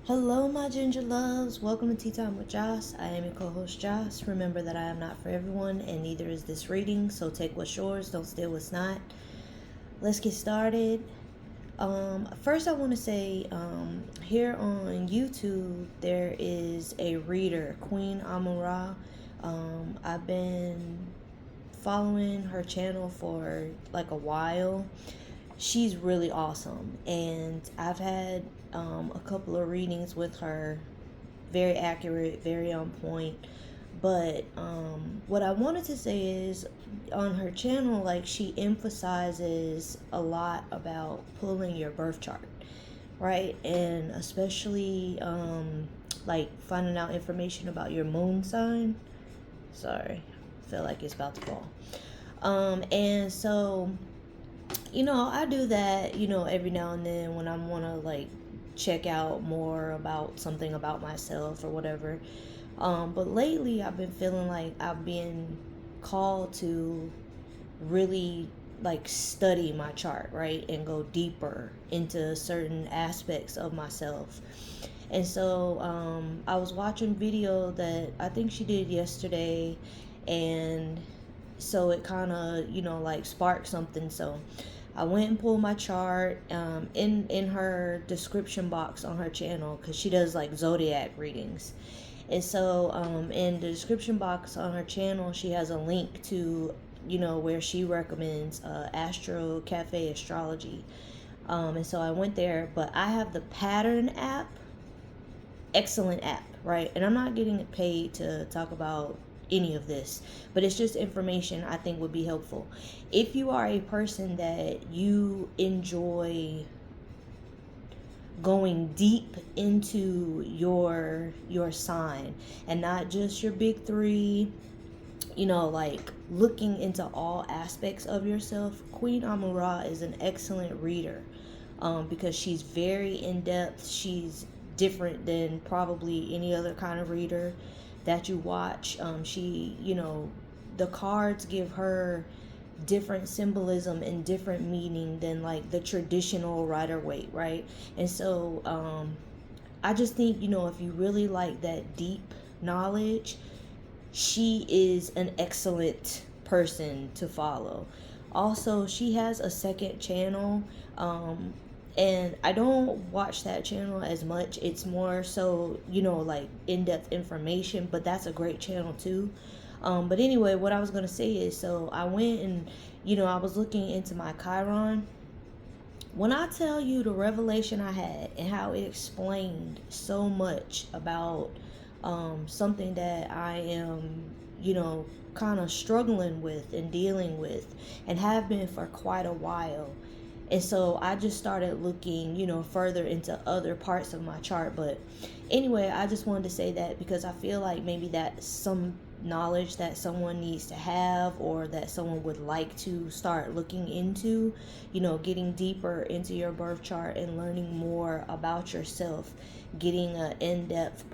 Hello, my ginger loves. Welcome to Tea Time with Joss. I am your co-host, Joss. Remember that I am not for everyone, and neither is this reading. So take what's yours, don't steal what's not. Let's get started. First, I want to say here on YouTube there is a reader, Queen Amura. I've been following her channel for like a while. She's really awesome, and I've had a couple of readings with her, very accurate, very on point. But what I wanted to say is, on her channel, like, she emphasizes a lot about pulling your birth chart, right? And especially like finding out information about your moon sign. Sorry, I feel like it's about to fall. And so, I do that, every now and then when I want to, like, check out more about something about myself or whatever. But lately, I've been feeling like I've been called to really, like, study my chart, right? And go deeper into certain aspects of myself. And so I was watching video that I think she did yesterday, and so it kind of, like, sparked something. So I went and pulled my chart in her description box on her channel, because she does like zodiac readings. And so in the description box on her channel, she has a link to, where she recommends Astro Cafe Astrology. And so I went there, but I have the Pattern app. Excellent app, right? And I'm not getting paid to talk about any of this, but it's just information I think would be helpful. If you are a person that you enjoy going deep into your sign, and not just your big three, like looking into all aspects of yourself, Queen Amura is an excellent reader, because she's very in-depth. She's different than probably any other kind of reader that you watch. She, the cards give her different symbolism and different meaning than like the traditional Rider-Waite, right? And so I just think, if you really like that deep knowledge, she is an excellent person to follow. Also, she has a second channel, and I don't watch that channel as much. It's more so, like in-depth information, but that's a great channel too. But anyway, what I was gonna say is, so I went and, I was looking into my Chiron. When I tell you the revelation I had and how it explained so much about something that I am, kind of struggling with and dealing with, and have been for quite a while. And so I just started looking, further into other parts of my chart. But anyway, I just wanted to say that because I feel like maybe that's some knowledge that someone needs to have, or that someone would like to start looking into, getting deeper into your birth chart and learning more about yourself, getting an in-depth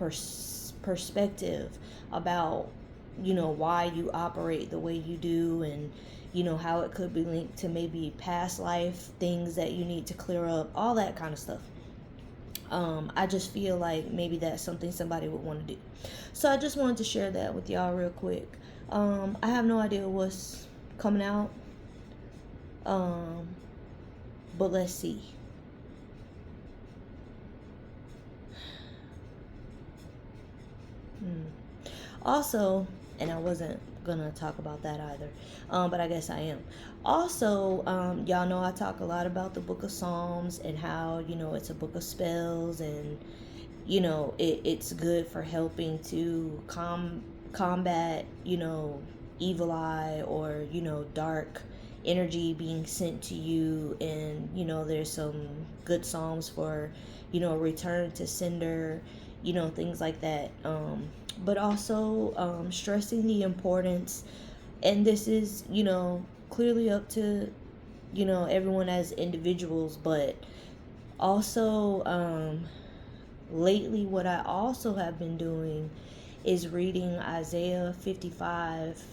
perspective about, why you operate the way you do, and how it could be linked to maybe past life things that you need to clear up, all that kind of stuff. I just feel like maybe that's something somebody would want to do. So I just wanted to share that with y'all real quick. I have no idea what's coming out, but let's see. Also, and I wasn't gonna talk about that either, but I guess I am. Also, y'all know I talk a lot about the Book of Psalms, and how, it's a book of spells, and it's good for helping to combat, evil eye, or dark energy being sent to you. And there's some good psalms for, return to sender, things like that. But also stressing the importance, and this is, clearly up to, everyone as individuals. But also, lately, what I also have been doing is reading Isaiah 55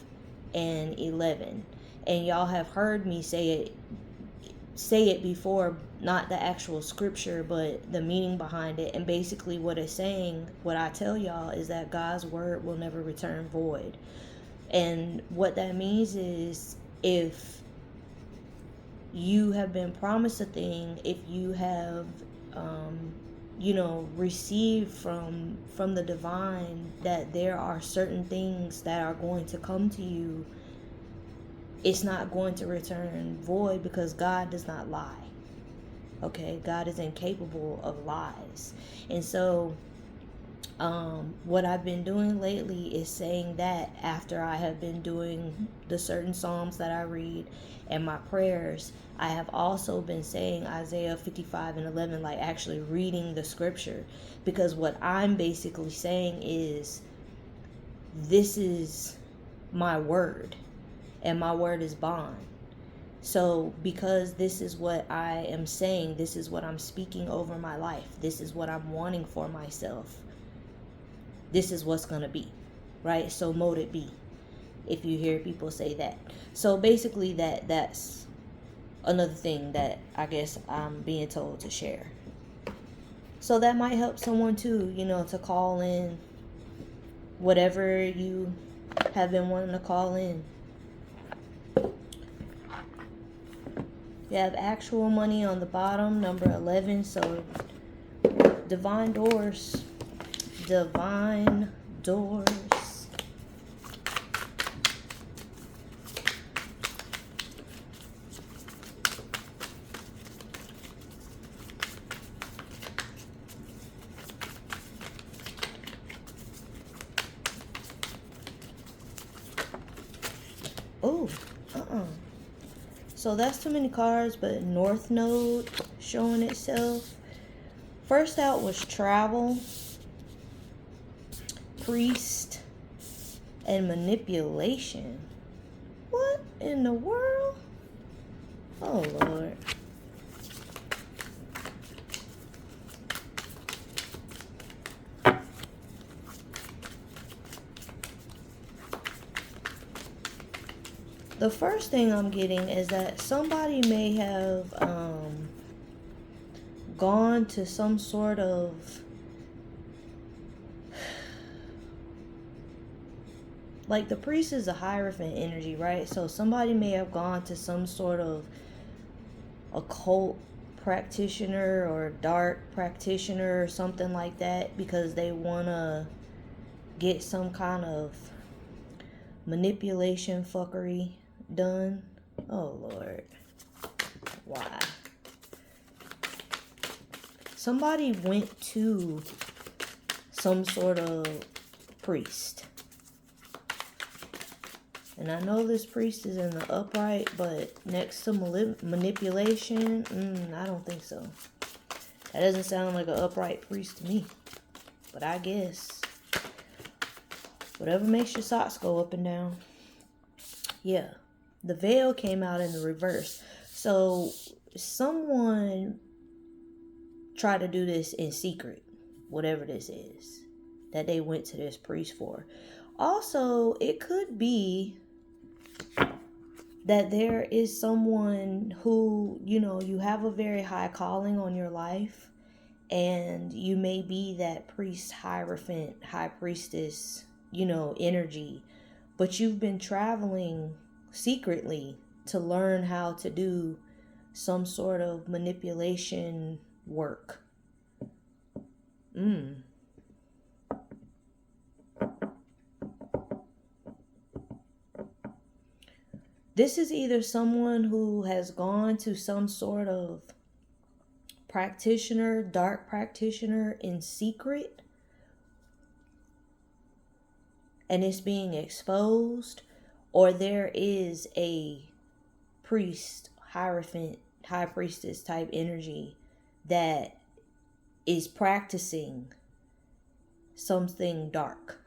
and 11. And y'all have heard me say it before, not the actual scripture, but the meaning behind it. And basically what it's saying, what I tell y'all, is that God's word will never return void. And what that means is, if you have been promised a thing, if you have received from the divine that there are certain things that are going to come to you, it's not going to return void, because God does not lie. Okay, God is incapable of lies. And so what I've been doing lately is saying that after I have been doing the certain Psalms that I read and my prayers, I have also been saying Isaiah 55:11, like actually reading the scripture. Because what I'm basically saying is, this is my word, and my word is bond. So because this is what I am saying, this is what I'm speaking over my life, this is what I'm wanting for myself, this is what's going to be, right? So mote it be, if you hear people say that. So basically that's another thing that I guess I'm being told to share. So that might help someone too, to call in whatever you have been wanting to call in. You have actual money on the bottom, number 11. So divine doors. Divine doors. Oh, So that's too many cards, but North Node showing itself. First out was Travel, Priest, and Manipulation. What in the world? Oh, Lord. The first thing I'm getting is that somebody may have gone to some sort of, like, the priest is a Hierophant energy, right? So somebody may have gone to some sort of occult practitioner or dark practitioner or something like that, because they want to get some kind of manipulation fuckery done. Oh, Lord. Why? Somebody went to some sort of priest. And I know this priest is in the upright, but next to manipulation, I don't think so. That doesn't sound like an upright priest to me. But I guess. Whatever makes your socks go up and down. Yeah. The veil came out in the reverse. So someone tried to do this in secret. Whatever this is that they went to this priest for. Also, it could be that there is someone who, you have a very high calling on your life, and you may be that priest, Hierophant, high priestess, energy, but you've been traveling secretly to learn how to do some sort of manipulation work. This is either someone who has gone to some sort of practitioner, dark practitioner in secret, and it's being exposed, or there is a priest, Hierophant, high priestess type energy that is practicing something dark,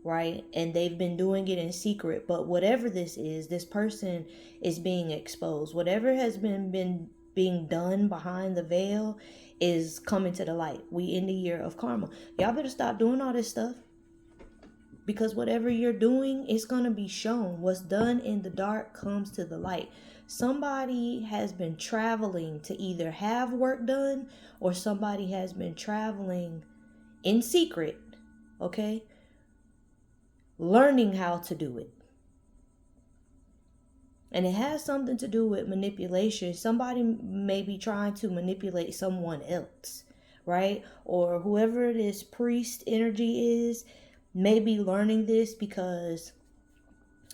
right? And they've been doing it in secret, but whatever this is, this person is being exposed. Whatever has been being done behind the veil is coming to the light. We in the year of karma. Y'all better stop doing all this stuff, because whatever you're doing is going to be shown. What's done in the dark comes to the light. somebody has been traveling to either have work done, or somebody has been traveling in secret, okay, learning how to do it. And it has something to do with manipulation. Somebody may be trying to manipulate someone else, right? Or whoever this priest energy is may be learning this because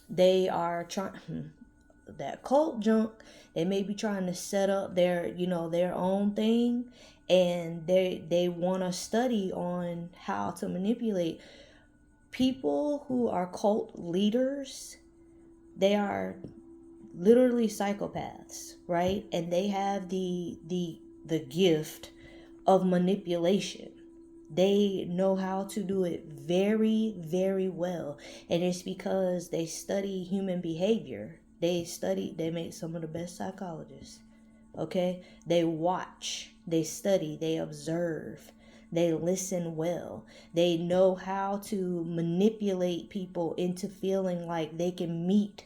they are trying that cult junk. They may be trying to set up their, their own thing, and they want to study on how to manipulate people who are cult leaders. They are literally psychopaths, right? And they have the gift of manipulation. They know how to do it very, very well. And it's because they study human behavior. They make some of the best psychologists. Okay? They watch, they study, they observe, they listen well. They know how to manipulate people into feeling like they can meet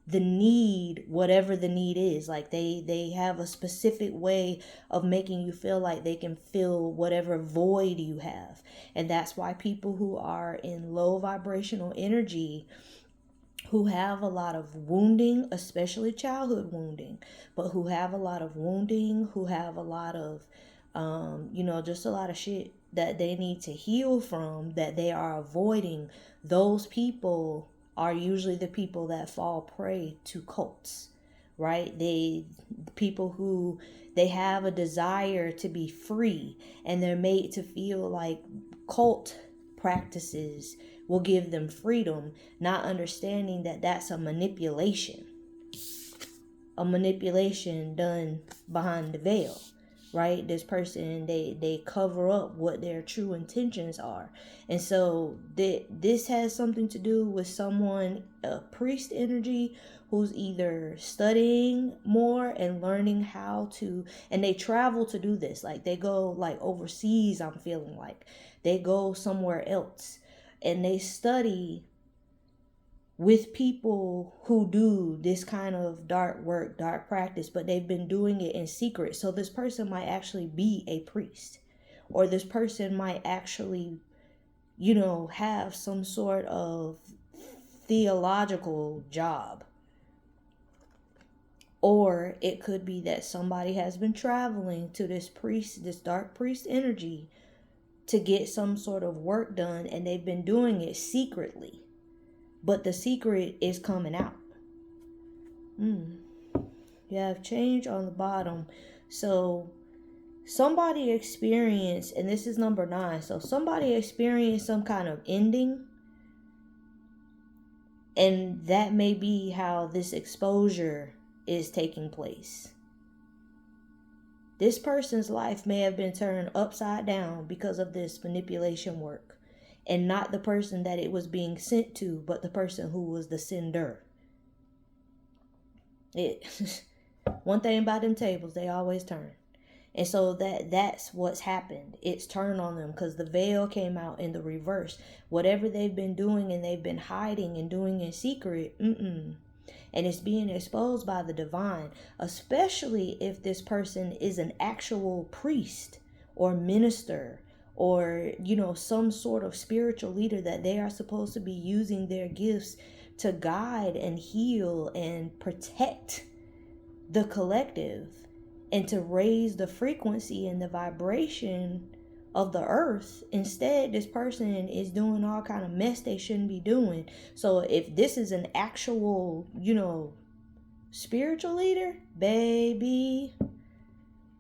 the need, whatever the need is. Like they have a specific way of making you feel like they can fill whatever void you have. And that's why people who are in low vibrational energy, who have a lot of wounding, especially childhood wounding, but who have a lot of wounding, who have a lot of just a lot of shit that they need to heal from, that they are avoiding, those people are usually the people that fall prey to cults, right? People who, they have a desire to be free, and they're made to feel like cult practices will give them freedom, not understanding that that's a manipulation done behind the veil, right? This person, they cover up what their true intentions are. And so this has something to do with someone, a priest energy, who's either studying more and learning how to, and they travel to do this. Like they go like overseas, I'm feeling like they go somewhere else and they study with people who do this kind of dark work, dark practice, but they've been doing it in secret. So this person might actually be a priest, or this person might actually, have some sort of theological job. Or it could be that somebody has been traveling to this priest, this dark priest energy, to get some sort of work done, and they've been doing it secretly. But the secret is coming out. You have change on the bottom. So somebody experienced, and this is number 9. So somebody experienced some kind of ending. And that may be how this exposure is taking place. This person's life may have been turned upside down because of this manipulation work. And not the person that it was being sent to, but the person who was the sender. One thing about them tables, they always turn. And so that's what's happened. It's turned on them because the veil came out in the reverse. Whatever they've been doing and they've been hiding and doing in secret, and it's being exposed by the divine, especially if this person is an actual priest or minister, or some sort of spiritual leader that they are supposed to be using their gifts to guide and heal and protect the collective, and to raise the frequency and the vibration of the earth. Instead, this person is doing all kind of mess they shouldn't be doing. So if this is an actual spiritual leader, baby,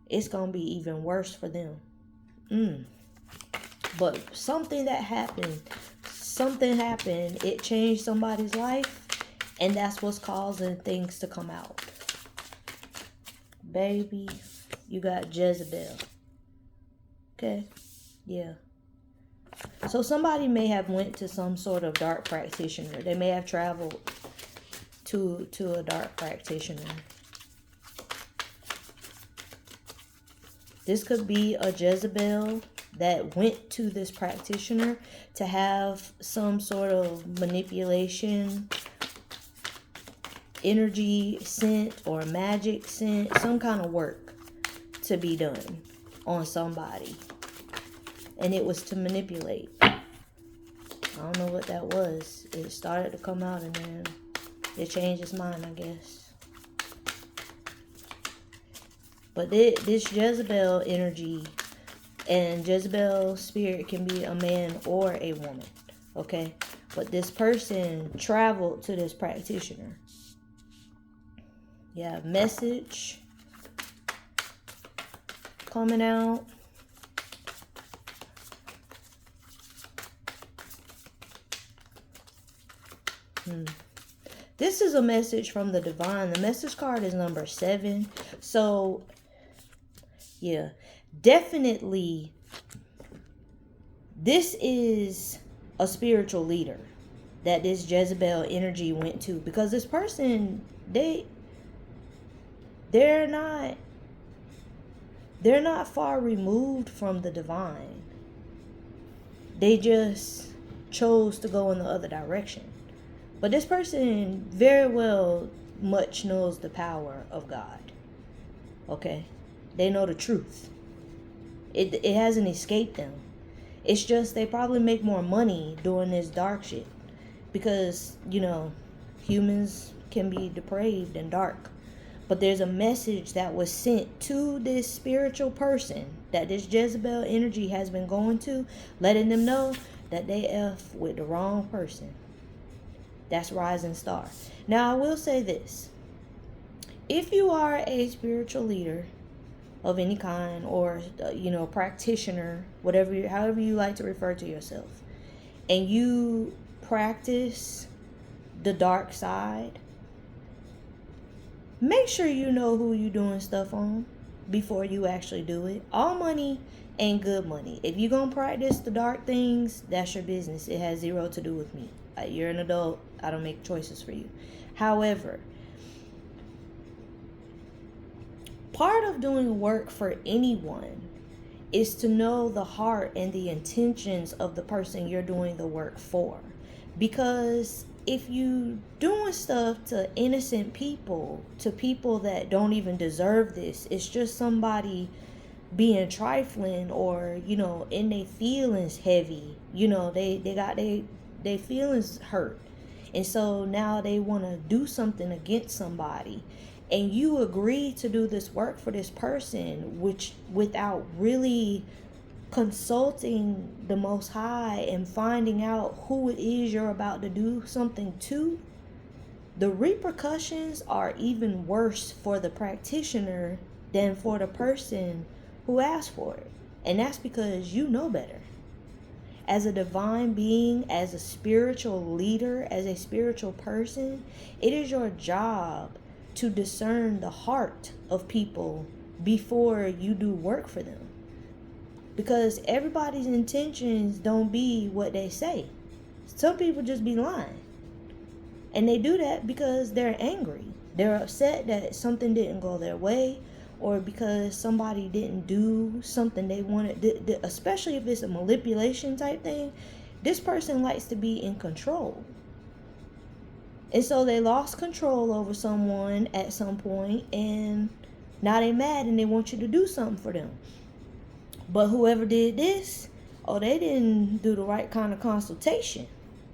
it's gonna be even worse for them. But something happened, it changed somebody's life, and that's what's causing things to come out. Baby, you got Jezebel. Okay? Yeah. So somebody may have went to some sort of dark practitioner. They may have traveled to a dark practitioner. This could be a Jezebel that went to this practitioner to have some sort of manipulation energy sent or magic sent, some kind of work to be done on somebody. And it was to manipulate. I don't know what that was. It started to come out and then it changed its mind, I guess. But this Jezebel energy, and Jezebel spirit can be a man or a woman, okay? But this person traveled to this practitioner. Yeah, message coming out. This is a message from the divine. The message card is number 7. So, yeah, definitely this is a spiritual leader that this Jezebel energy went to, because this person, they're not far removed from the divine. They just chose to go in the other direction. But this person very well much knows the power of God. Okay? They know the truth. It hasn't escaped them. It's just they probably make more money doing this dark shit. Because, you know, humans can be depraved and dark. But there's a message that was sent to this spiritual person that this Jezebel energy has been going to, letting them know that they F with the wrong person. That's rising star. Now, I will say this. If you are a spiritual leader of any kind, or, you know, practitioner, however you like to refer to yourself, and you practice the dark side, make sure you know who you're doing stuff on before you actually do it. All money ain't good money. If you're going to practice the dark things, that's your business. It has zero to do with me. You're an adult. I don't make choices for you. However, part of doing work for anyone is to know the heart and the intentions of the person you're doing the work for. Because if you doing stuff to innocent people, to people that don't even deserve this, it's just somebody being trifling, or, you know, in their feelings heavy. You know, they got their feelings hurt, and so now they want to do something against somebody, and you agree to do this work for this person, which without really consulting the Most High and finding out who it is you're about to do something to, the repercussions are even worse for the practitioner than for the person who asked for it. And that's because you know better. As a divine being, as a spiritual leader, as a spiritual person, it is your job to discern the heart of people before you do work for them. Because everybody's intentions don't be what they say. Some people just be lying. And they do that because they're angry. They're upset that something didn't go their way, or because somebody didn't do something they wanted. Especially if it's a manipulation type thing, this person likes to be in control. And so they lost control over someone at some point, and now they're mad and they want you to do something for them. But whoever did this, they didn't do the right kind of consultation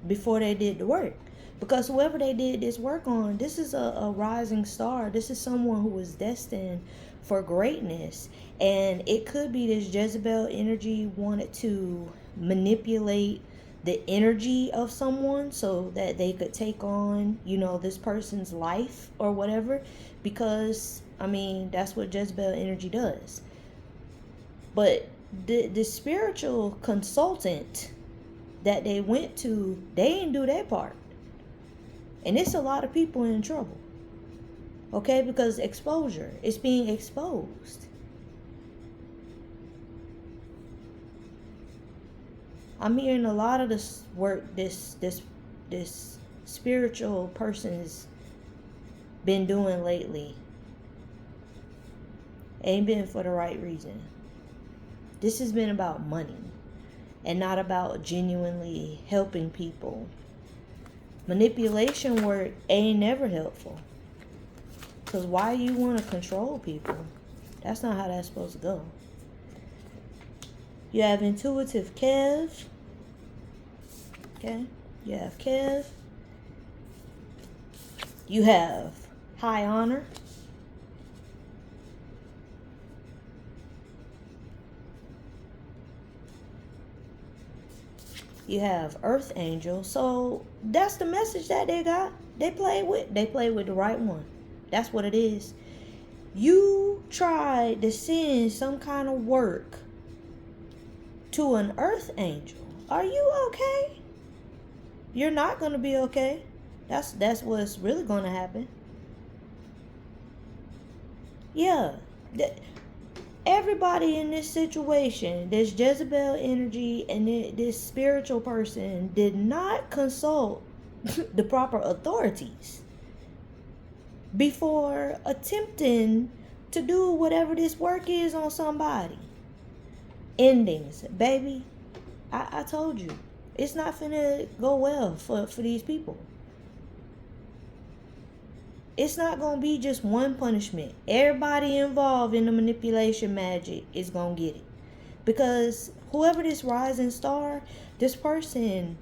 before they did the work. Because whoever they did this work on, this is a rising star. This is someone who was destined for greatness. And it could be this Jezebel energy wanted to manipulate the energy of someone so that they could take on, you know, this person's life or whatever. Because, I mean, that's what Jezebel energy does. But the spiritual consultant that they went to, they didn't do their part. And it's a lot of people in trouble. Okay? Because exposure. It's being exposed. I'm hearing a lot of this work this spiritual person's been doing lately ain't been for the right reason. This has been about money and not about genuinely helping people. Manipulation work ain't never helpful. Because why you want to control people? That's not how that's supposed to go. You have intuitive Kev. Okay. You have Kev. You have high honor. You have Earth Angel. So that's the message that they got. They played with the right one. That's what it is. You tried to send some kind of work to an Earth Angel. Are you okay? You're not going to be okay. That's what's really going to happen. Yeah. Everybody in this situation, this Jezebel energy and this spiritual person did not consult the proper authorities before attempting to do whatever this work is on somebody. Endings, baby. I told you. It's not finna go well for these people. It's not going to be just one punishment. Everybody involved in the manipulation magic is going to get it. Because whoever this rising star, this person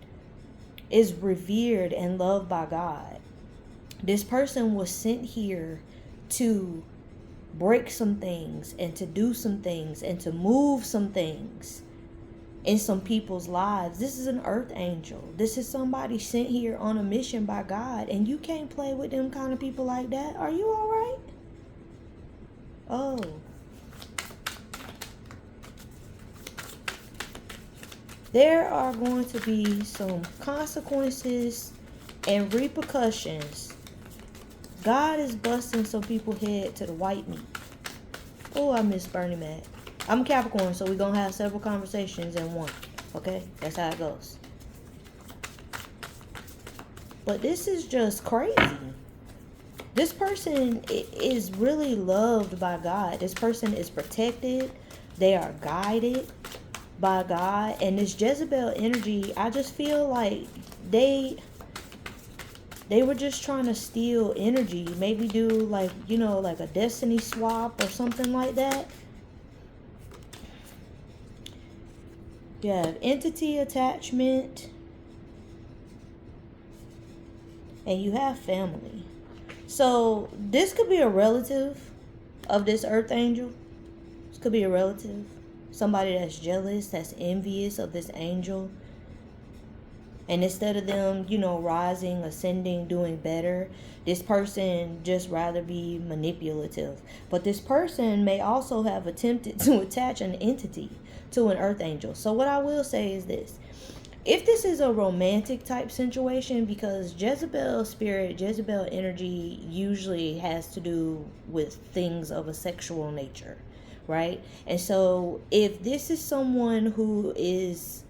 is revered and loved by God. This person was sent here to break some things and to do some things and to move some things in some people's lives. This is an earth angel. This is somebody sent here on a mission by God, and you can't play with them kind of people like that. Are you all right? Oh. There are going to be some consequences and repercussions. God is busting some people's head to the white meat. Oh, I miss Bernie Mac. I'm a Capricorn, so we're going to have several conversations in one. Okay? That's how it goes. But this is just crazy. This person is really loved by God. This person is protected. They are guided by God. And this Jezebel energy, I just feel like they were just trying to steal energy. Maybe do like, like a destiny swap or something like that. You have entity attachment. And you have family. So this could be a relative of this earth angel. This could be a relative. Somebody that's jealous, that's envious of this angel. And instead of them, rising, ascending, doing better, this person just rather be manipulative. But this person may also have attempted to attach an entity to an earth angel. So what I will say is this. If this is a romantic type situation, because Jezebel spirit, Jezebel energy usually has to do with things of a sexual nature, right? And so if this is someone who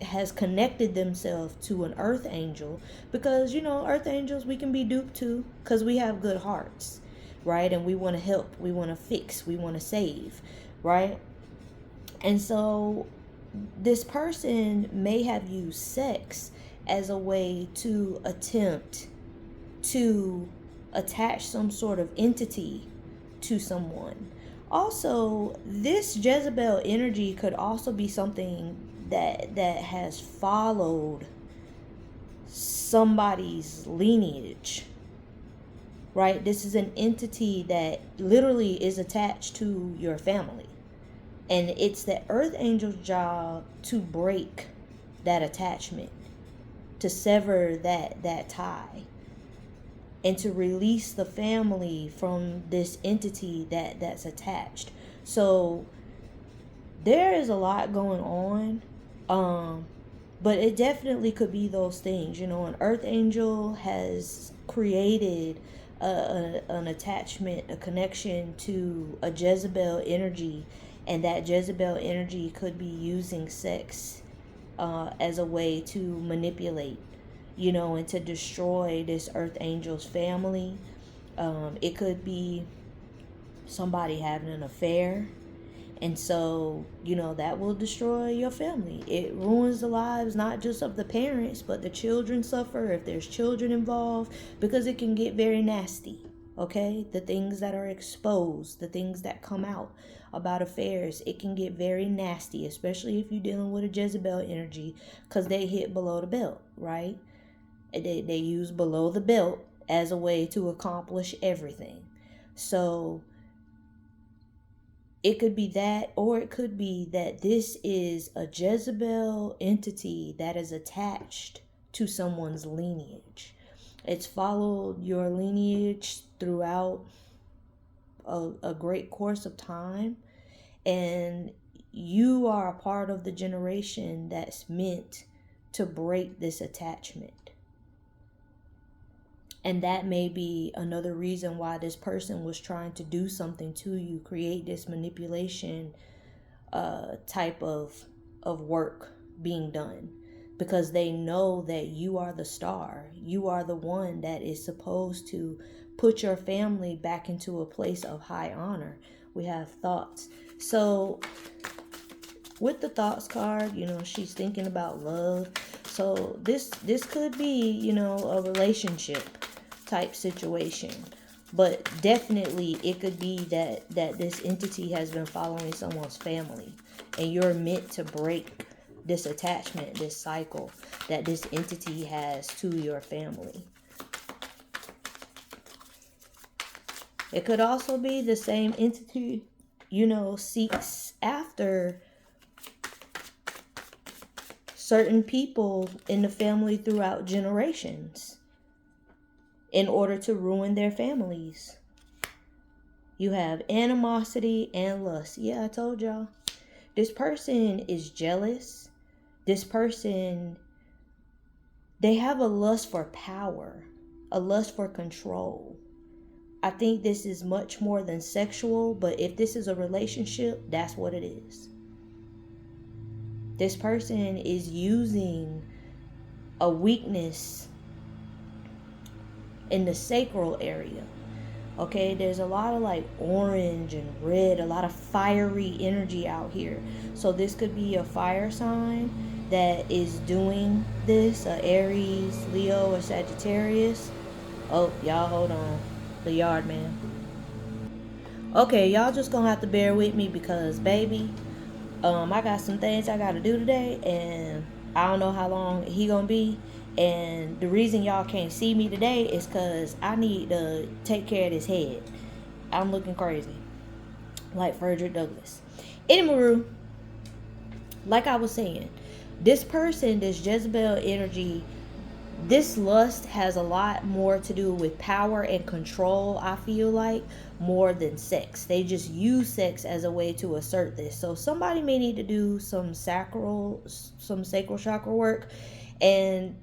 has connected themselves to an earth angel, because earth angels we can be duped to because we have good hearts, right? And we want to help, we want to fix, we want to save, right? And so this person may have used sex as a way to attempt to attach some sort of entity to someone. Also, this Jezebel energy could also be something that has followed somebody's lineage, right? This is an entity that literally is attached to your family. And it's the earth angel's job to break that attachment, to sever that tie, and to release the family from this entity that's attached. So there is a lot going on, but it definitely could be those things. An earth angel has created an attachment, a connection to a Jezebel energy. And that Jezebel energy could be using sex as a way to manipulate, and to destroy this earth angel's family. It could be somebody having an affair. And so, that will destroy your family. It ruins the lives not just of the parents, but the children suffer if there's children involved, because it can get very nasty. Okay, the things that are exposed, the things that come out about affairs, it can get very nasty, especially if you're dealing with a Jezebel energy, because they hit below the belt, right? They use below the belt as a way to accomplish everything. So it could be that, or it could be that this is a Jezebel entity that is attached to someone's lineage. It's followed your lineage throughout a great course of time, and you are a part of the generation that's meant to break this attachment. And that may be another reason why this person was trying to do something to you, create this manipulation type of work being done, because they know that you are the star. You are the one that is supposed to put your family back into a place of high honor. We have thoughts. So with the thoughts card, she's thinking about love. So this could be, a relationship type situation. But definitely it could be that this entity has been following someone's family, and you're meant to break this attachment, this cycle that this entity has to your family. It could also be the same entity, seeks after certain people in the family throughout generations in order to ruin their families. You have animosity and lust. Yeah, I told y'all. This person is jealous. This person, they have a lust for power, a lust for control. I think this is much more than sexual, but if this is a relationship, that's what it is. This person is using a weakness in the sacral area. Okay, there's a lot of like orange and red, a lot of fiery energy out here. So this could be a fire sign that is doing this, a Aries, Leo, or Sagittarius. Oh, y'all hold on. The yard man. Okay, y'all just gonna have to bear with me because, baby, I got some things I gotta do today, and I don't know how long he gonna be. And the reason y'all can't see me today is because I need to take care of this head. I'm looking crazy, like Frederick Douglass. Anyway, like I was saying, this person, this Jezebel energy, this lust has a lot more to do with power and control, I feel like, more than sex. They just use sex as a way to assert this. So somebody may need to do some sacral chakra work. And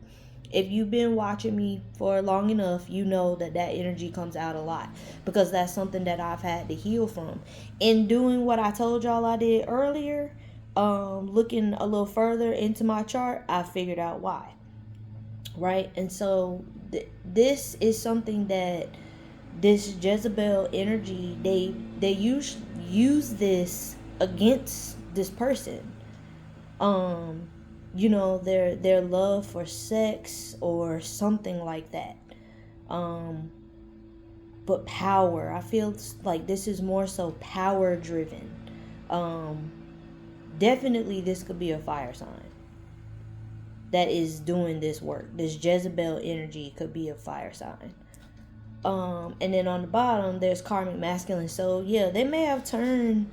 if you've been watching me for long enough, you know that energy comes out a lot, because that's something that I've had to heal from. In doing what I told y'all I did earlier, looking a little further into my chart, I figured out why. Right? And so this is something that this Jezebel energy, they use this against this person. Their love for sex or something like that. But power, I feel like this is more so power driven. Definitely this could be a fire sign that is doing this work. This Jezebel energy could be a fire sign. And then on the bottom, there's karmic masculine. So yeah, they may have turned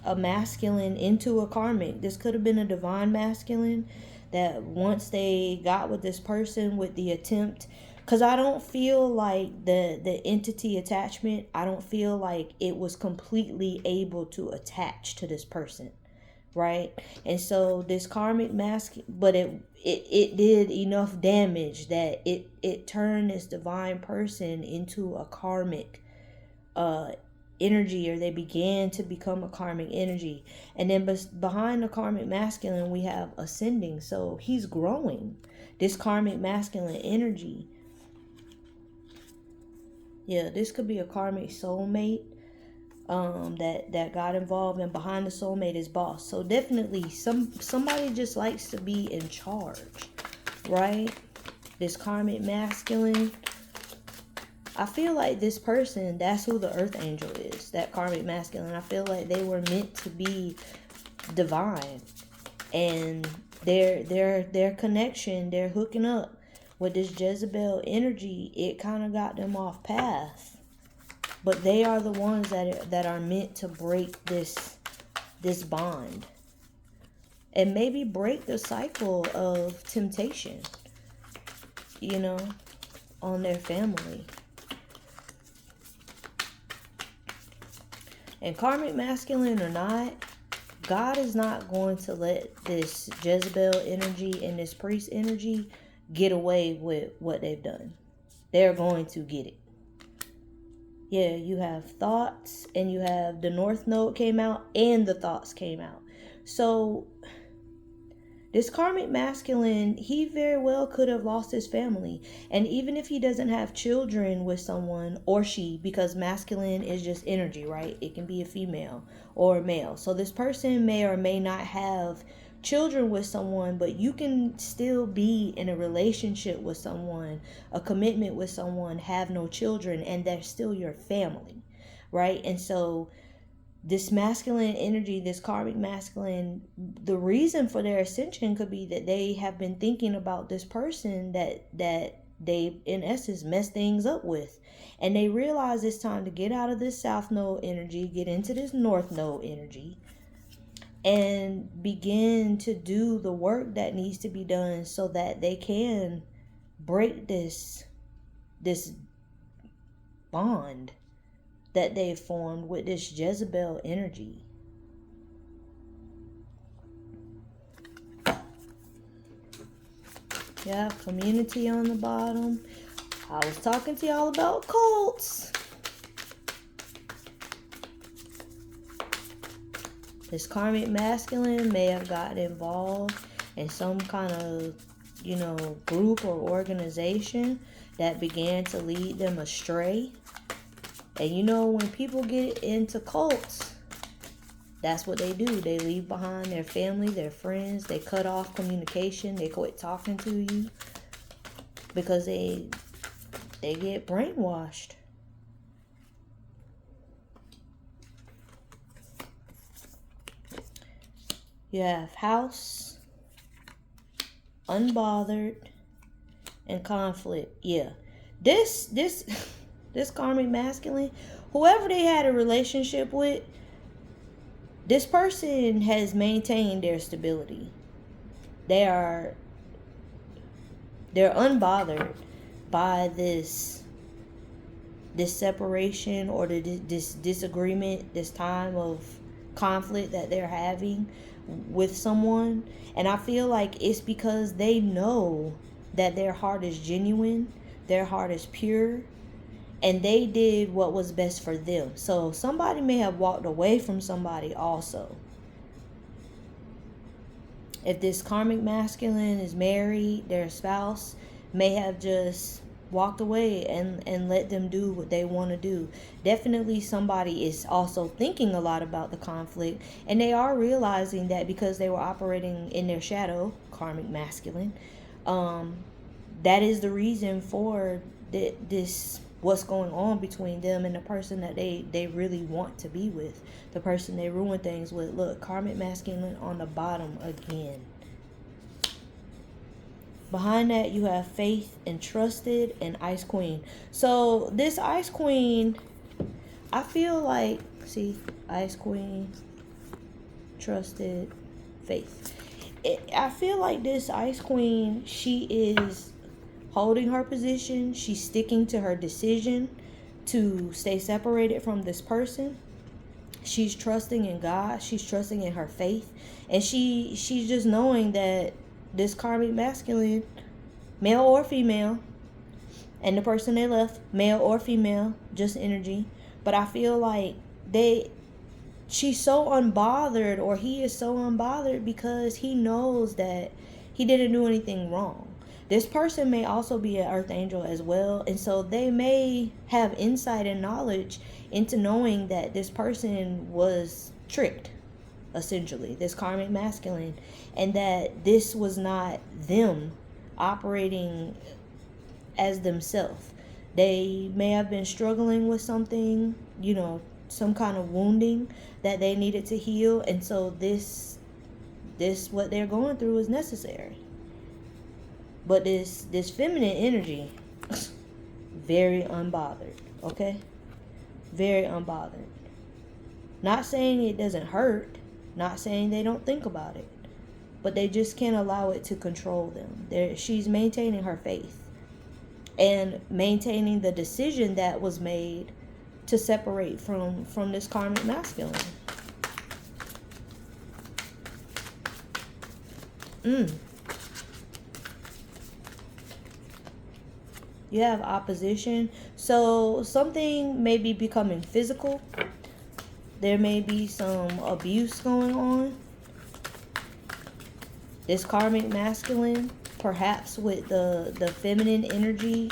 a masculine into a karmic. This could have been a divine masculine that once they got with this person with the attempt, because I don't feel like the entity attachment, I don't feel like it was completely able to attach to this person. Right? And so this karmic mask, but it did enough damage that it turned this divine person into a karmic energy, or they began to become a karmic energy. And then behind the karmic masculine, we have ascending. So he's growing. This karmic masculine energy. Yeah, this could be a karmic soulmate. That got involved, and behind the soulmate is boss. So definitely somebody just likes to be in charge, right? this karmic masculine, I feel like this person, that's who the earth angel is, that karmic masculine. I feel like they were meant to be divine, and their connection, their hooking up with this Jezebel energy, it kind of got them off path. But they are the ones that are meant to break this bond, and maybe break the cycle of temptation, you know, on their family. And karmic masculine or not, God is not going to let this Jezebel energy and this priest energy get away with what they've done. They're going to get it. Yeah, you have thoughts, and you have the North Node came out, and the thoughts came out. So this karmic masculine, he very well could have lost his family. And even if he doesn't have children with someone, or she, because masculine is just energy, right? It can be a female or a male. So this person may or may not have children with someone, but you can still be in a relationship with someone, a commitment with someone, have no children, and they're still your family, right? And so this masculine energy, this karmic masculine, the reason for their ascension could be that they have been thinking about this person that they, in essence, mess things up with. And they realize it's time to get out of this South Node energy, get into this North Node energy, and begin to do the work that needs to be done so that they can break this bond that they've formed with this Jezebel energy. Yeah, community on the bottom. I was talking to y'all about cults. This karmic masculine may have gotten involved in some kind of, you know, group or organization that began to lead them astray. And you know, when people get into cults, that's what they do. They leave behind their family, their friends. They cut off communication. They quit talking to you because they get brainwashed. You have house, unbothered, and conflict. Yeah, this karmic masculine, whoever they had a relationship with, this person has maintained their stability. They're unbothered by this separation or this disagreement, this time of conflict that they're having with someone. And I feel like it's because they know that their heart is genuine, their heart is pure, and they did what was best for them. So somebody may have walked away from somebody also. If this karmic masculine is married, their spouse may have just walked away and let them do what they want to do. Definitely somebody is also thinking a lot about the conflict, and they are realizing that because they were operating in their shadow, karmic masculine, that is the reason for this what's going on between them and the person that they really want to be with, the person they ruin things with. Look, karmic masculine on the bottom again. Behind that, you have faith and trusted and ice queen. So this ice queen, I feel like, see, ice queen, trusted, faith. I feel like this ice queen, she is holding her position. She's sticking to her decision to stay separated from this person. She's trusting in God. She's trusting in her faith. And she's just knowing that this karmic masculine, male or female, and the person they left, male or female, just energy. But I feel like she's so unbothered, or he is so unbothered, because he knows that he didn't do anything wrong. This person may also be an earth angel as well, and so they may have insight and knowledge into knowing that this person was tricked, essentially, this karmic masculine, and that this was not them operating as themselves. They may have been struggling with something, some kind of wounding that they needed to heal, and so this what they're going through is necessary. But this feminine energy, very unbothered, okay? Very unbothered. Not saying it doesn't hurt, not saying they don't think about it, but they just can't allow it to control them. She's maintaining her faith and maintaining the decision that was made to separate from this karmic masculine. You have opposition. So something may be becoming physical. There may be some abuse going on. This karmic masculine, perhaps with the feminine energy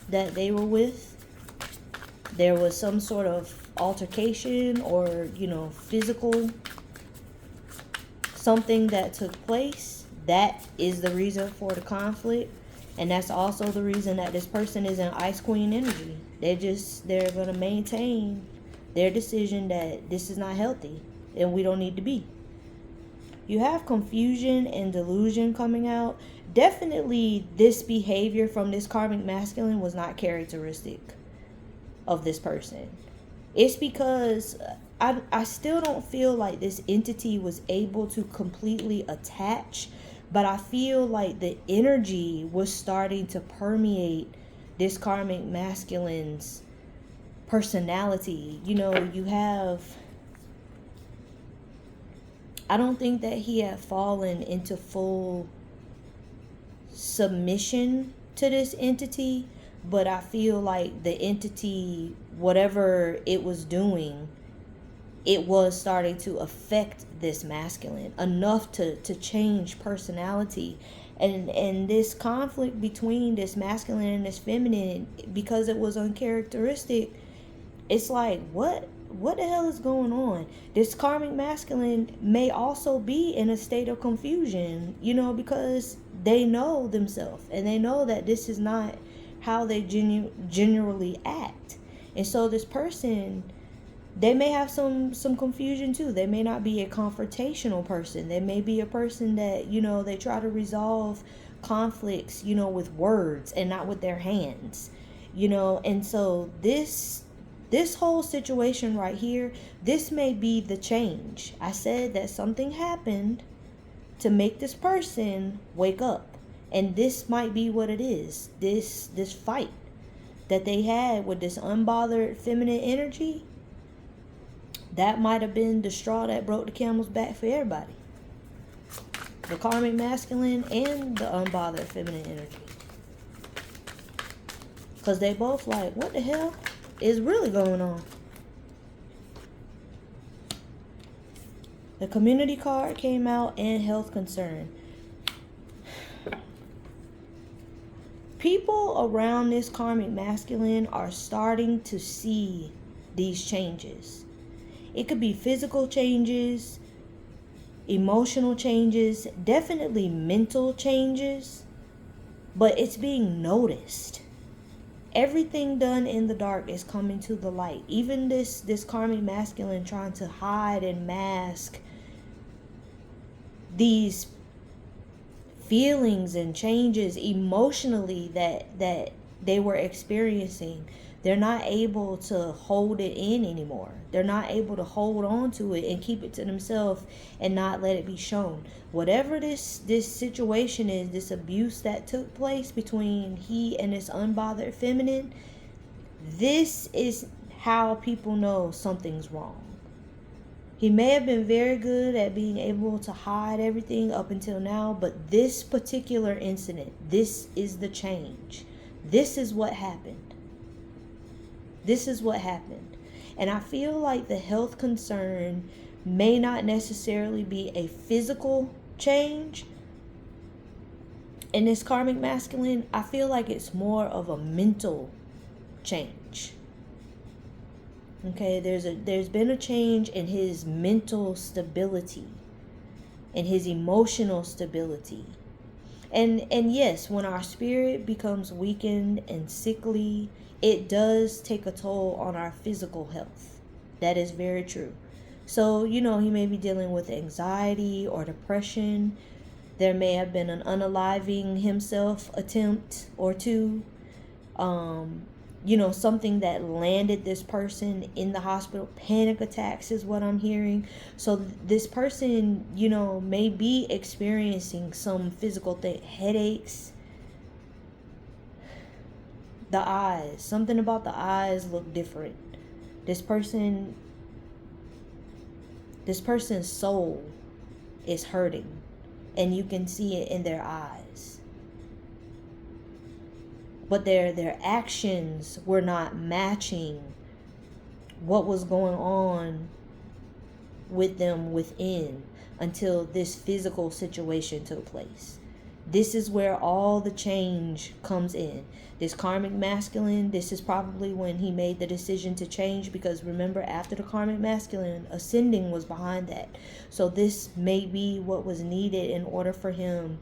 that they were with, there was some sort of altercation or, physical something that took place. That is the reason for the conflict. And that's also the reason that this person is in Ice Queen energy. They're going to maintain their decision that this is not healthy and we don't need to be. You have confusion and delusion coming out. Definitely this behavior from this karmic masculine was not characteristic of this person. It's because I still don't feel like this entity was able to completely attach, but I feel like the energy was starting to permeate this karmic masculine's personality. You have... I don't think that he had fallen into full submission to this entity, but I feel like the entity, whatever it was doing, it was starting to affect this masculine enough to change personality. And this conflict between this masculine and this feminine, because it was uncharacteristic, it's like, what the hell is going on? This karmic masculine may also be in a state of confusion, because they know themselves and they know that this is not how they generally act. And so this person, they may have some confusion too. They may not be a confrontational person. They may be a person that, they try to resolve conflicts, with words and not with their hands, and so this whole situation right here, this may be the change. I said that something happened to make this person wake up. And this might be what it is. This fight that they had with this unbothered feminine energy, that might have been the straw that broke the camel's back for everybody. The karmic masculine and the unbothered feminine energy. Because they both like, what the hell is really going on? The community card came out and health concern. People around this karmic masculine are starting to see these changes. It could be physical changes, emotional changes, definitely mental changes, but it's being noticed. Everything done in the dark is coming to the light. Even this karmic masculine trying to hide and mask these feelings and changes emotionally that they were experiencing. They're not able to hold it in anymore. They're not able to hold on to it and keep it to themselves and not let it be shown. Whatever this situation is, this abuse that took place between he and this unbothered feminine, this is how people know something's wrong. He may have been very good at being able to hide everything up until now, but this particular incident, this is the change. This is what happened. This is what happened. And I feel like the health concern may not necessarily be a physical change. In this karmic masculine, I feel like it's more of a mental change. Okay, there's been a change in his mental stability and his emotional stability. And yes, when our spirit becomes weakened and sickly, it does take a toll on our physical health. That is very true. So, he may be dealing with anxiety or depression. There may have been an unaliving himself attempt or two. Something that landed this person in the hospital. Panic attacks is what I'm hearing. So this person, may be experiencing some physical thing, headaches. The eyes, something about the eyes look different. This person's soul is hurting, and you can see it in their eyes. But their actions were not matching what was going on with them within until this physical situation took place. This is where all the change comes in. This karmic masculine, this is probably when he made the decision to change, because remember, after the karmic masculine, ascending was behind that. So this may be what was needed in order for him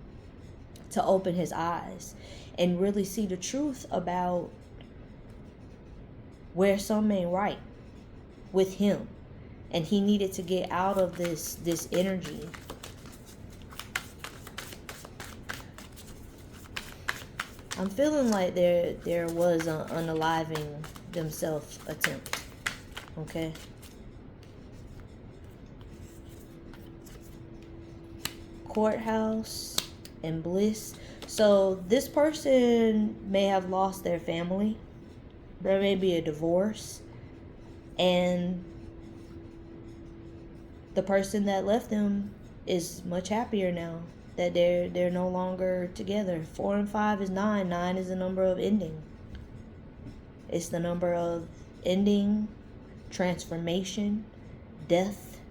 to open his eyes and really see the truth about where something ain't right with him. And he needed to get out of this energy. I'm feeling like there was an unaliving themselves attempt. Okay. Courthouse and bliss. So this person may have lost their family. There may be a divorce, and the person that left them is much happier now that they're no longer together. 4 and 5 is 9. 9 is the number of ending. It's the number of ending, transformation, death,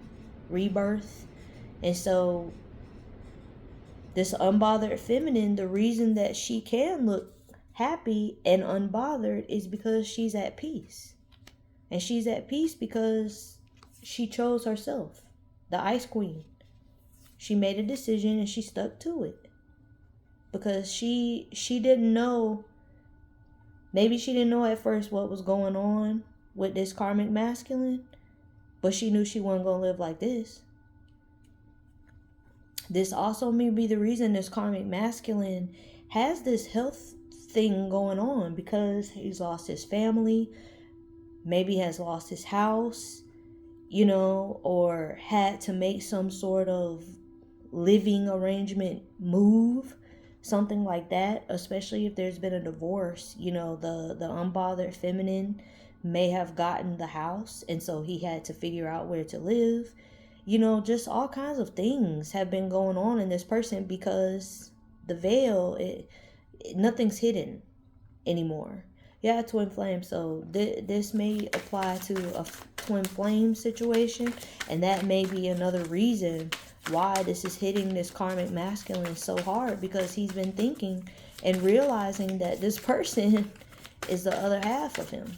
rebirth. And so this unbothered feminine, the reason that she can look happy and unbothered is because she's at peace. And she's at peace because she chose herself. The Ice Queen. She made a decision and she stuck to it. Because she didn't know, maybe she didn't know at first what was going on with this karmic masculine, but she knew she wasn't going to live like this. This also may be the reason this karmic masculine has this health thing going on, because he's lost his family, maybe has lost his house, or had to make some sort of living arrangement move, something like that, especially if there's been a divorce. The unbothered feminine may have gotten the house, and so he had to figure out where to live. Just all kinds of things have been going on in this person, because the veil, nothing's hidden anymore. Yeah, twin flame. So this may apply to a twin flame situation, and that may be another reason why this is hitting this karmic masculine so hard, because he's been thinking and realizing that this person is the other half of him,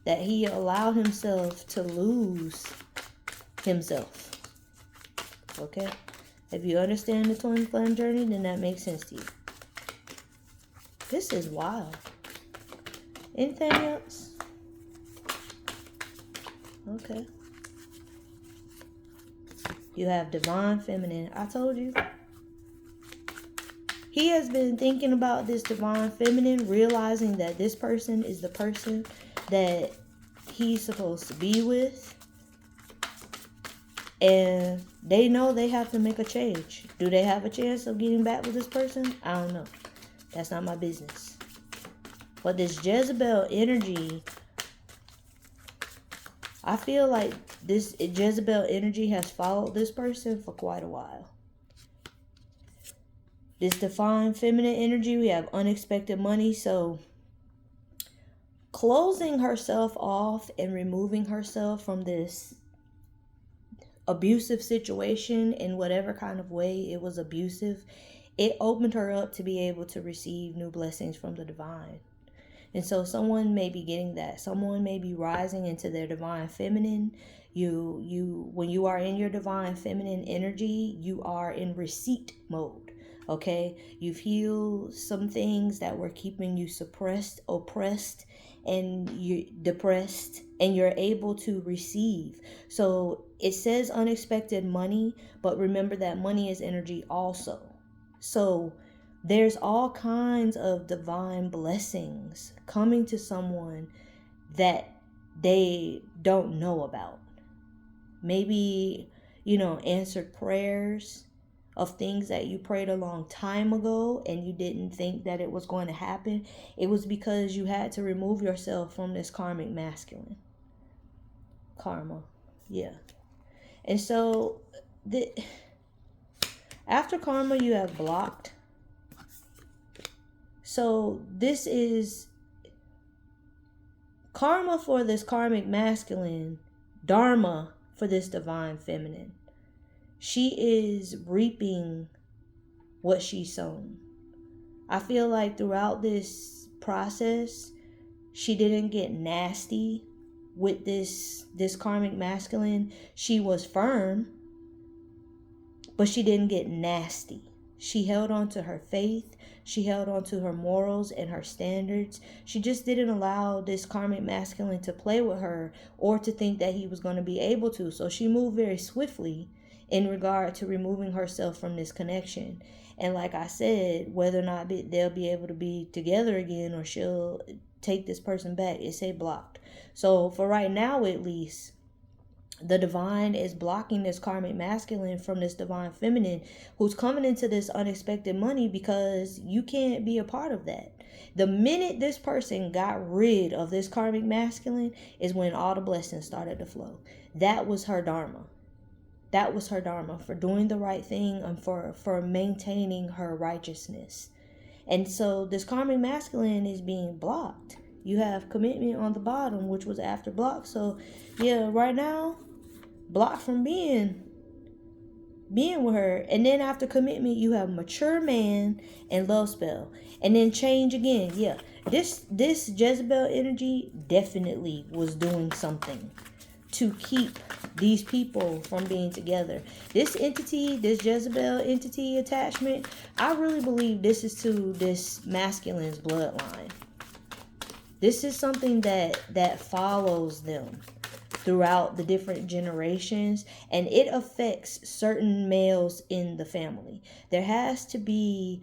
that he allowed himself to lose himself. Okay, if you understand the twin flame journey, then that makes sense to you. This is wild. Anything else? Okay. You have divine feminine. I told you. He has been thinking about this divine feminine, realizing that this person is the person that he's supposed to be with. And they know they have to make a change. Do they have a chance of getting back with this person? I don't know. That's not my business. But this Jezebel energy, I feel like this Jezebel energy has followed this person for quite a while. This divine feminine energy, we have unexpected money. So closing herself off and removing herself from this abusive situation in whatever kind of way it was abusive, it opened her up to be able to receive new blessings from the divine. And so someone may be getting that. Someone may be rising into their divine feminine. When you are in your divine feminine energy, you are in receipt mode. Okay, you've healed some things that were keeping you suppressed, oppressed, and you depressed, and you're able to receive. So it says unexpected money, but remember that money is energy also. So there's all kinds of divine blessings coming to someone that they don't know about. Maybe, answered prayers of things that you prayed a long time ago and you didn't think that it was going to happen. It was because you had to remove yourself from this karmic masculine. Karma. Yeah. And so after karma, you have blocked. So this is karma for this karmic masculine, dharma for this divine feminine. She is reaping what she's sown. I feel like throughout this process, she didn't get nasty with this karmic masculine. She was firm, but she didn't get nasty. She held on to her faith. She held on to her morals and her standards. She just didn't allow this karmic masculine to play with her or to think that he was going to be able to. So she moved very swiftly in regard to removing herself from this connection. And like I said, whether or not they'll be able to be together again or she'll take this person back, it say blocked. So for right now, at least, the divine is blocking this karmic masculine from this divine feminine who's coming into this unexpected money, because you can't be a part of that. The minute this person got rid of this karmic masculine is when all the blessings started to flow. That was her dharma. That was her dharma for doing the right thing and for maintaining her righteousness. And so this karmic masculine is being blocked. You have commitment on the bottom, which was after block. So yeah, right now, blocked from being with her. And then after commitment, you have mature man and love spell. And then change again. Yeah, this Jezebel energy definitely was doing something to keep these people from being together. This entity, this Jezebel entity attachment, I really believe this is to this masculine's bloodline. This is something that follows them throughout the different generations, and it affects certain males in the family. There has to be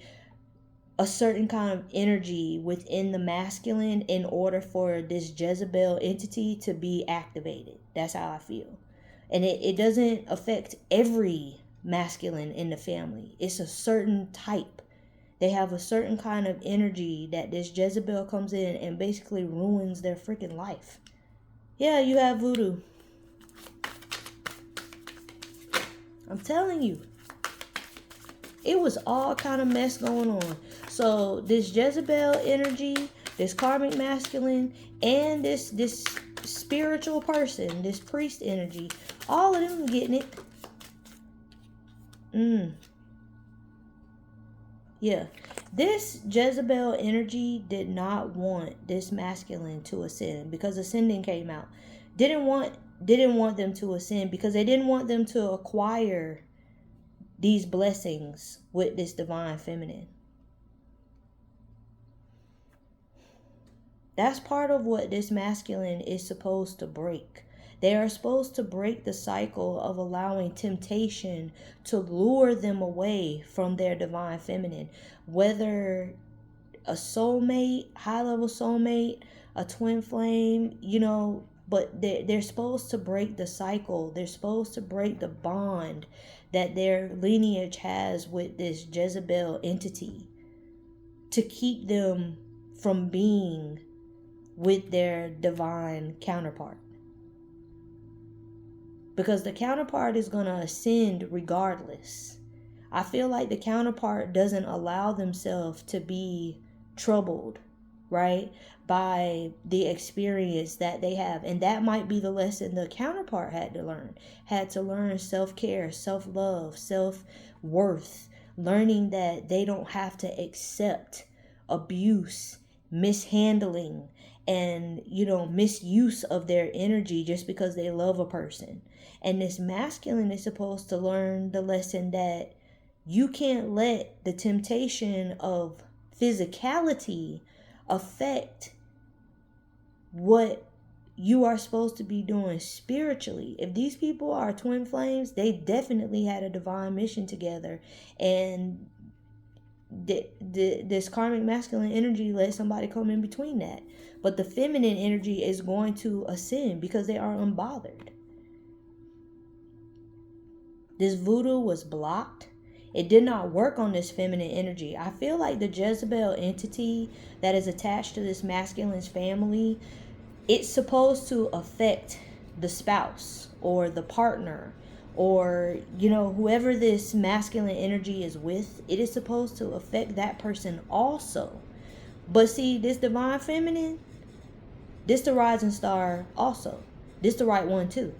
a certain kind of energy within the masculine in order for this Jezebel entity to be activated. That's how I feel. And it doesn't affect every masculine in the family. It's a certain type. They have a certain kind of energy that this Jezebel comes in and basically ruins their freaking life. Yeah, you have voodoo. I'm telling you. It was all kind of mess going on. So this Jezebel energy, this karmic masculine, and this spiritual person, this priest energy, all of them getting it. Yeah. This Jezebel energy did not want this masculine to ascend, because ascending came out. Didn't want them to ascend because they didn't want them to acquire these blessings with this divine feminine. That's part of what this masculine is supposed to break. They are supposed to break the cycle of allowing temptation to lure them away from their divine feminine. Whether a soulmate, high-level soulmate, a twin flame, but they're supposed to break the cycle. They're supposed to break the bond that their lineage has with this Jezebel entity to keep them from being with their divine counterpart. Because the counterpart is going to ascend regardless. I feel like the counterpart doesn't allow themselves to be troubled, right, by the experience that they have. And that might be the lesson the counterpart had to learn self-care, self-love, self-worth, learning that they don't have to accept abuse, mishandling, and misuse of their energy just because they love a person. And this masculine is supposed to learn the lesson that You can't let the temptation of physicality affect what you are supposed to be doing spiritually. If these people are twin flames, they definitely had a divine mission together, and this karmic masculine energy let somebody come in between that. But the feminine energy is going to ascend because they are unbothered. This voodoo was blocked. It did not work on this feminine energy. I feel like the Jezebel entity that is attached to this masculine's family, it's supposed to affect the spouse or the partner, or whoever this masculine energy is with. It is supposed to affect that person also. But see, this divine feminine, this the rising star also. This the right one too.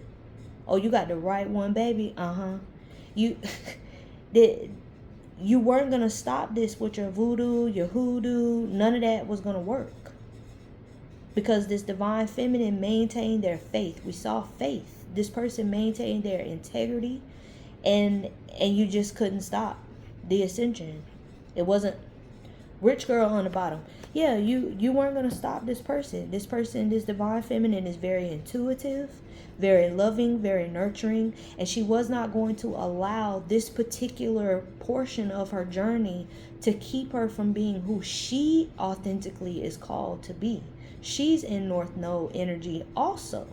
Oh, you got the right one, baby. You you weren't gonna stop this with your voodoo, your hoodoo. None of that was gonna work, because this divine feminine maintained their faith. We saw faith. This person maintained their integrity, and you just couldn't stop the ascension. It wasn't rich girl on the bottom. Yeah, you weren't going to stop this person. This divine feminine is very intuitive, very loving, very nurturing, and she was not going to allow this particular portion of her journey to keep her from being who she authentically is called to be. She's in North Node energy also.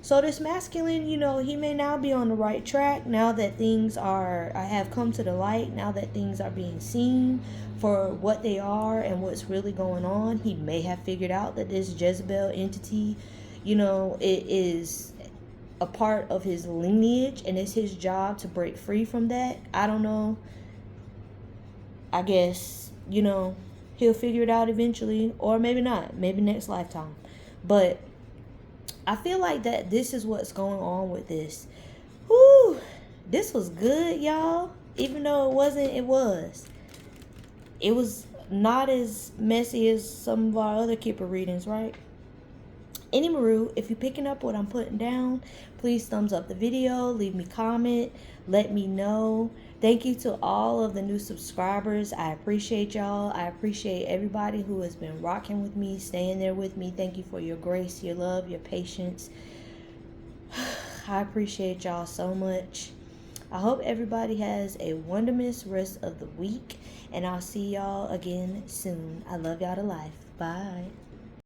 So this masculine, he may now be on the right track now that things have come to the light, now that things are being seen for what they are and what's really going on. He may have figured out that this Jezebel entity, it is a part of his lineage, and it's his job to break free from that. I don't know. I guess, he'll figure it out eventually, or maybe not, maybe next lifetime. But I feel like that this is what's going on with this. Whew, this was good, y'all. Even though it wasn't, it was. It was not as messy as some of our other Kipper readings, right? Anywho, if you're picking up what I'm putting down, please thumbs up the video, leave me a comment, let me know. Thank you to all of the new subscribers. I appreciate y'all. I appreciate everybody who has been rocking with me, staying there with me. Thank you for your grace, your love, your patience. I appreciate y'all so much. I hope everybody has a wonderful rest of the week, and I'll see y'all again soon. I love y'all to life. Bye.